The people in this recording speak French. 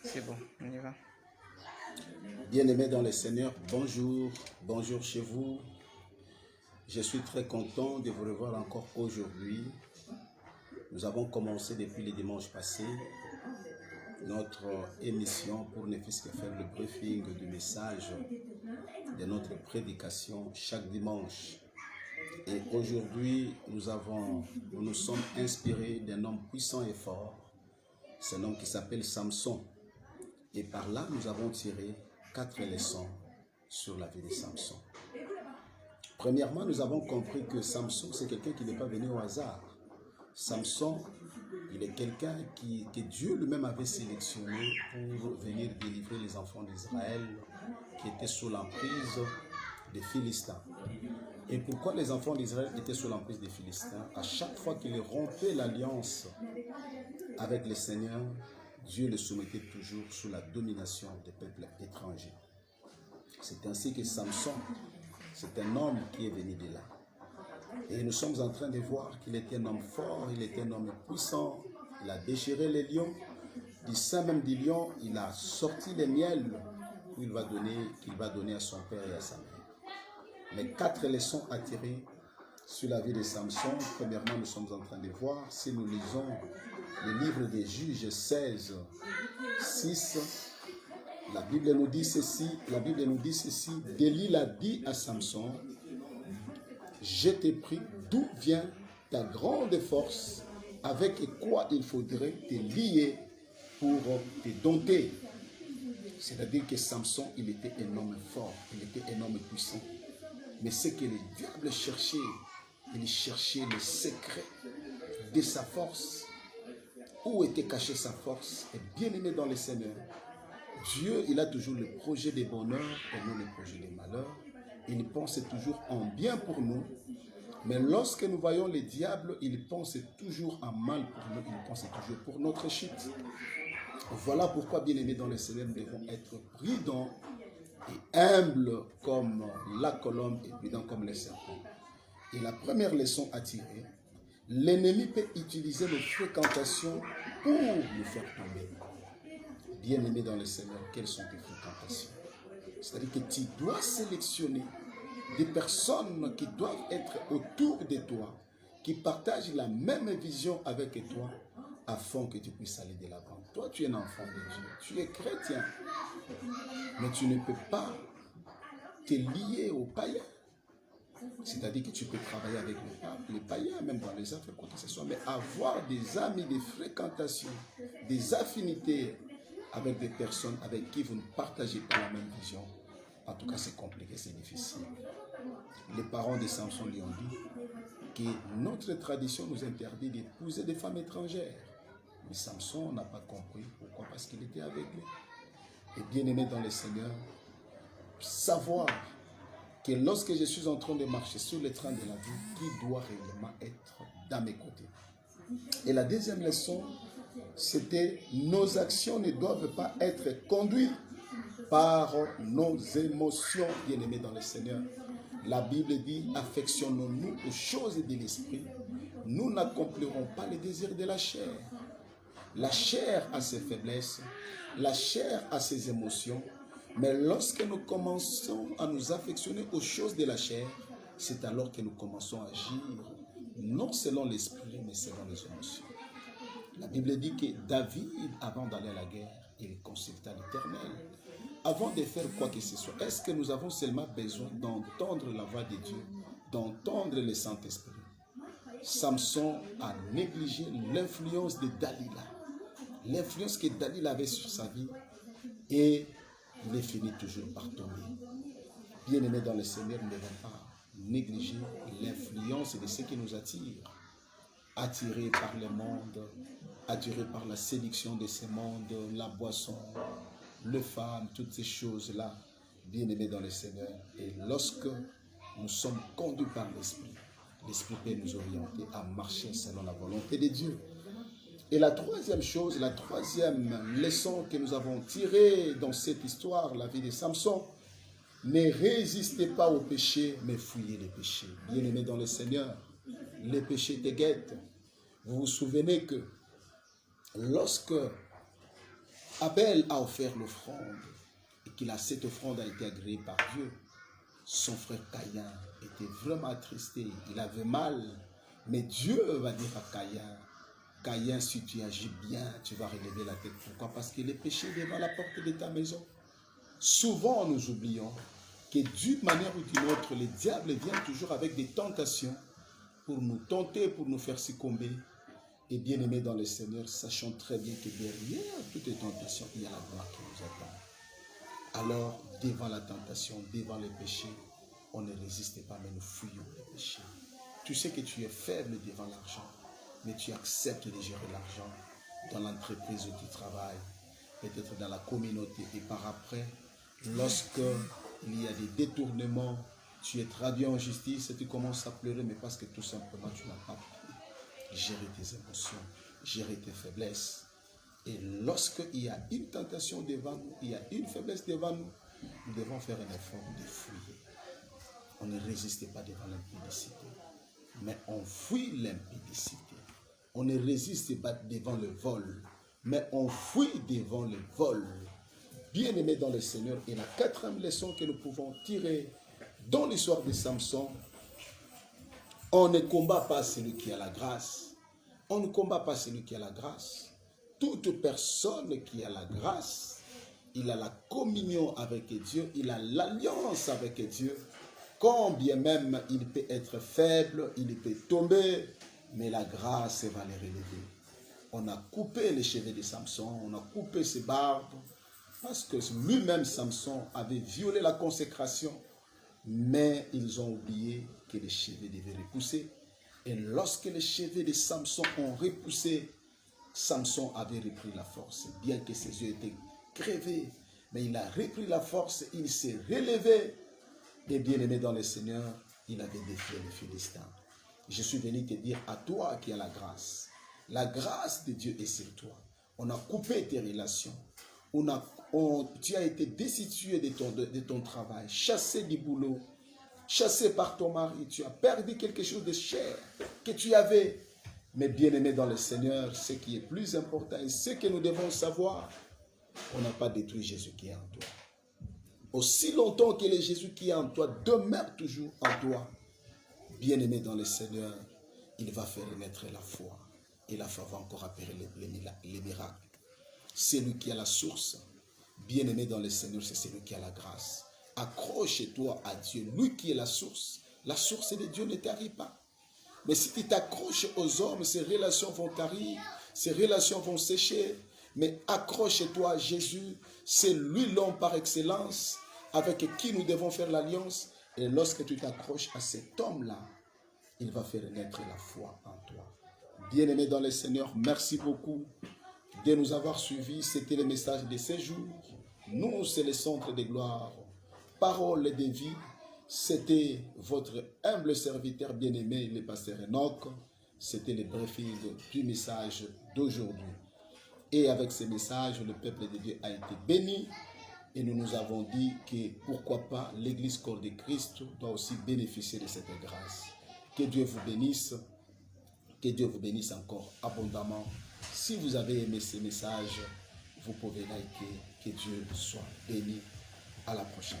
C'est bon, on y va. Bien-aimés dans le Seigneur, bonjour, bonjour chez vous. Je suis très content de vous revoir encore aujourd'hui. Nous avons commencé depuis le dimanche passé notre émission pour ne fût-ce que faire le briefing du message de notre prédication chaque dimanche. Et aujourd'hui, nous nous sommes inspirés d'un homme puissant et fort. C'est un homme qui s'appelle Samson. Et par là, nous avons tiré 4 leçons sur la vie de Samson. Premièrement, nous avons compris que Samson, c'est quelqu'un qui n'est pas venu au hasard. Samson, il est quelqu'un que Dieu lui-même avait sélectionné pour venir délivrer les enfants d'Israël qui étaient sous l'emprise des Philistins. Et pourquoi les enfants d'Israël étaient sous l'emprise des Philistins? À chaque fois qu'ils rompaient l'alliance avec le Seigneur, Dieu les soumettait toujours sous la domination des peuples étrangers. C'est ainsi que Samson, c'est un homme qui est venu de là. Et nous sommes en train de voir qu'il était un homme fort, il était un homme puissant, il a déchiré les lions. Du sein même du lion, il a sorti les miels qu'il va donner à son père et à sa mère. Les 4 leçons à tirer sur la vie de Samson. Premièrement, nous sommes en train de voir, si nous lisons le livre des Juges 16, 6, la Bible nous dit ceci, Delilah dit à Samson, je t'ai pris, d'où vient ta grande force, avec quoi il faudrait te lier pour te dompter. C'est-à-dire que Samson, il était un homme fort, il était un homme puissant. Mais ce que le diable cherchait, il cherchait le secret de sa force. Où était cachée sa force? Et bien aimé dans le Seigneur, Dieu, il a toujours le projet de bonheur et non le projet de malheur. Il pense toujours en bien pour nous. Mais lorsque nous voyons le diable, il pense toujours en mal pour nous. Il pense toujours pour notre chute. Voilà pourquoi, bien aimé dans le Seigneur, nous devons être prudents et humbles comme la colombe et prudents comme les serpents. Et la première leçon à tirer, l'ennemi peut utiliser nos fréquentations pour nous faire tomber. Bien-aimé dans le Seigneur, quelles sont tes fréquentations? C'est-à-dire que tu dois sélectionner des personnes qui doivent être autour de toi, qui partagent la même vision avec toi, afin que tu puisses aller de l'avant. Toi, tu es un enfant de Dieu, tu es chrétien, mais tu ne peux pas te lier aux païens. C'est-à-dire que tu peux travailler avec les païens, même dans les affaires, quoi que ce soit, mais avoir des amis, des fréquentations, des affinités avec des personnes avec qui vous ne partagez pas la même vision. En tout cas, c'est compliqué, c'est difficile. Les parents de Samson lui ont dit que notre tradition nous interdit d'épouser des femmes étrangères. Mais Samson n'a pas compris. Pourquoi? Parce qu'il était aveuglé. Et bien aimé dans le Seigneur, savoir que lorsque je suis en train de marcher sur le train de la vie, qui doit réellement être dans mes côtés. Et la deuxième leçon, c'était nos actions ne doivent pas être conduites par nos émotions, bien-aimés dans le Seigneur. La Bible dit, affectionnons-nous aux choses de l'esprit. Nous n'accomplirons pas les désirs de la chair. La chair a ses faiblesses, la chair a ses émotions, mais lorsque nous commençons à nous affectionner aux choses de la chair, c'est alors que nous commençons à agir, non selon l'esprit, mais selon les émotions. La Bible dit que David, avant d'aller à la guerre, il consulta l'Éternel. Avant de faire quoi que ce soit, est-ce que nous avons seulement besoin d'entendre la voix de Dieu, d'entendre le Saint-Esprit? Samson a négligé l'influence de Dalila, l'influence que Dalila avait sur sa vie, et il est fini toujours par tomber. Bien-aimés dans le Seigneur, nous ne devons pas négliger l'influence de ce qui nous attire, attirés par le monde, attirés par la séduction de ce monde, la boisson, les femmes, toutes ces choses-là, bien-aimés dans le Seigneur. Et lorsque nous sommes conduits par l'Esprit, l'Esprit peut nous orienter à marcher selon la volonté de Dieu. Et la troisième chose, la troisième leçon que nous avons tirée dans cette histoire, la vie de Samson, ne résistez pas au péché, mais fuyez les péchés. Bien-aimés dans le Seigneur, les péchés te guettent. Vous vous souvenez que lorsque Abel a offert l'offrande et cette offrande a été agréée par Dieu. Son frère Caïn était vraiment attristé, il avait mal. Mais Dieu va dire à Caïn, Caïn, si tu agis bien, tu vas relever la tête. Pourquoi? Parce que le péché est devant la porte de ta maison. Souvent, nous oublions que d'une manière ou d'une autre, le diable vient toujours avec des tentations pour nous tenter, pour nous faire succomber. Et bien aimés dans le Seigneur, sachons très bien que derrière toutes les tentations, il y a la gloire qui nous attend. Alors, devant la tentation, devant le péché, on ne résiste pas, mais nous fuyons le péché. Tu sais que tu es faible devant l'argent, mais tu acceptes de gérer l'argent dans l'entreprise où tu travailles, peut-être dans la communauté. Et par après, lorsque il y a des détournements, tu es traduit en justice et tu commences à pleurer, mais parce que tout simplement tu n'as pas pu gérer tes émotions, gérer tes faiblesses. Et lorsqu'il y a une tentation devant nous, il y a une faiblesse devant nous, nous devons faire un effort de fuir. On ne résiste pas devant l'impudicité, mais on fuit l'impudicité. On ne résiste pas devant le vol, mais on fuit devant le vol. Bien-aimés dans le Seigneur, et la quatrième leçon que nous pouvons tirer dans l'histoire de Samson, on ne combat pas celui qui a la grâce. On ne combat pas celui qui a la grâce. Toute personne qui a la grâce, il a la communion avec Dieu, il a l'alliance avec Dieu. Quand bien même il peut être faible, il peut tomber, mais la grâce va le relever. On a coupé les cheveux de Samson, on a coupé ses barbes, parce que lui-même, Samson, avait violé la consécration, mais ils ont oublié que les cheveux devaient repousser. Et lorsque les cheveux de Samson ont repoussé, Samson avait repris la force, bien que ses yeux étaient crevés, mais il a repris la force, il s'est relevé, et bien aimé dans le Seigneur, il avait défié les Philistins. Je suis venu te dire à toi qui as la grâce de Dieu est sur toi. On a coupé tes relations, tu as été destitué de ton travail, chassé du boulot, chassé par ton mari, tu as perdu quelque chose de cher que tu avais. Mais bien aimé dans le Seigneur, ce qui est plus important et ce que nous devons savoir, on n'a pas détruit Jésus qui est en toi. Aussi longtemps que le Jésus qui est en toi demeure toujours en toi, bien aimé dans le Seigneur, il va faire renaître la foi. Et la foi va encore opérer les miracles. C'est lui qui a la source. Bien aimé dans le Seigneur, c'est celui qui a la grâce. Accroche-toi à Dieu, lui qui est la source. La source de Dieu ne t'arrive pas. Mais si tu t'accroches aux hommes, ces relations vont t'arriver, ces relations vont sécher. Mais accroche-toi à Jésus, c'est lui l'homme par excellence avec qui nous devons faire l'alliance. Et lorsque tu t'accroches à cet homme-là, il va faire naître la foi en toi. Bien-aimés dans le Seigneur, merci beaucoup de nous avoir suivis. C'était le message de ces jours. Nous, c'est le centre de gloire. Parole de vie. C'était votre humble serviteur bien-aimé, le pasteur Enoch. C'était le briefing du message d'aujourd'hui. Et avec ce message, le peuple de Dieu a été béni. Et nous nous avons dit que pourquoi pas l'Église corps de Christ doit aussi bénéficier de cette grâce. Que Dieu vous bénisse. Que Dieu vous bénisse encore abondamment. Si vous avez aimé ce message, vous pouvez liker. Que Dieu soit béni. À la prochaine.